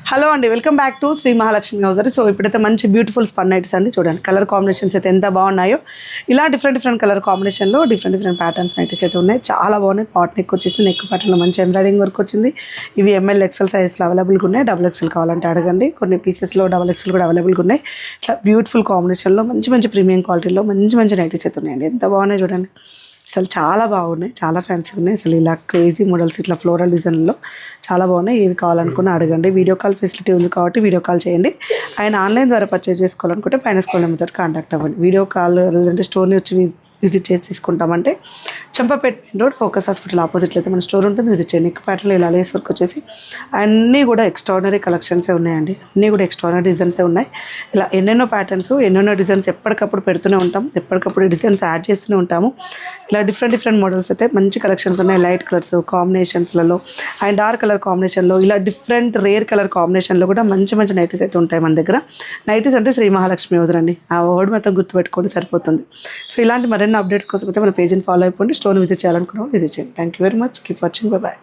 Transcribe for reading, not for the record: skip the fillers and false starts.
Hello అండి, welcome back to Shri Mahalakshmi hosiery. So ఇప్పుడైతే మంచి బ్యూటిఫుల్ స్పన్ నైట్స్ అండి. చూడండి కలర్ కాంబినేషన్స్ అయితే ఎంత బాగున్నాయో. ఇలా డిఫరెంట్ కలర్ కాంబినేషన్లో డిఫరెంట్ ప్యాటర్న్స్ నైట్స్ అయితే ఉన్నాయి. చాలా బాగున్నాయి. పాట్ నెక్ వచ్చేసి నెక్ ప్యాటర్న్లో మంచి ఎంబ్రాయిడింగ్ వర్క్ వచ్చింది. ఇవి ఎంఎల్ ఎక్సెల్ సైజ్లో అవైలబుల్గా ఉన్నాయి. డబుల్ ఎక్సెల్ కావాలంటే అడగండి. కొన్ని పీసెస్లో డబుల్ ఎక్సెల్ కూడా అవైలబుల్గా ఉన్నాయి. ఇట్లా బ్యూటిఫుల్ కాంబినేషన్లో మంచి ప్రీమియం క్వాలిటీలో మంచి నైటీస్ అయితే ఉన్నాయండి. ఎంత బాగున్నాయి చూడండి. అసలు చాలా బాగున్నాయి, చాలా ఫ్యాన్సీగా ఉన్నాయి. అసలు ఇలా క్రేజీ మోడల్స్ ఇట్లా ఫ్లోరల్ డిజైన్లో చాలా బాగున్నాయి. ఏవి కావాలనుకున్నా అడగండి. వీడియో కాల్ ఫెసిలిటీ ఉంది కాబట్టి వీడియో కాల్ చేయండి. ఆయన ఆన్లైన్ ద్వారా పర్చేజ్ చేసుకోవాలనుకుంటే పైన స్క్రోల్ నెంబర్ తోటి కాంటాక్ట్ అవ్వండి. వీడియో కాల్ లేదంటే స్టోర్ని వచ్చి విజిట్ చేసి తీసుకుంటామంటే చంపపేట రోడ్ ఫోకస్ హాస్పిటల్ ఆపోజిట్లో అయితే మన స్టోర్ ఉంటుంది. విజిట్ చేయండి. నెక్ ప్యాటర్న్లో ఇలా లేస్ వర్క్ వచ్చేసి అన్నీ కూడా ఎక్స్ట్రాడినరీ కలెక్షన్సే ఉన్నాయండి. అన్నీ కూడా ఎక్స్ట్రాడినరీ డిజైన్సే ఉన్నాయి. ఇలా ఎన్నెన్నో ప్యాటర్న్స్ ఎన్నెన్నో డిజైన్స్ ఎప్పటికప్పుడు పెడుతూనే ఉంటాం. ఎప్పటికప్పుడు డిజైన్స్ యాడ్ చేస్తూనే ఉంటాము. ఇలా డిఫరెంట్ మోడల్స్ అయితే మంచి కలెక్షన్స్ ఉన్నాయి. లైట్ కలర్స్ కాంబినేషన్స్లలో అండ్ డార్క్ కలర్ కాంబినేషన్లో ఇలా డిఫరెంట్ రేర్ కలర్ కాంబినేషన్లో కూడా మంచి నైటీస్ అయితే ఉంటాయి మన దగ్గర. నైటీస్ అంటే శ్రీ మహాలక్ష్మి హౌజరీ అండి. ఆ వర్డ్ మొత్తం గుర్తుపెట్టుకోండి సరిపోతుంది. సో ఇలాంటి మరిన్ని అప్డేట్స్ కోసం అయితే మన పేజ్ని ఫాలో అయిపోండి. స్టోర్ని విజిట్ చేయాలనుకున్నాం విజిట్ చేయండి. Thank you very much. Keep watching. By.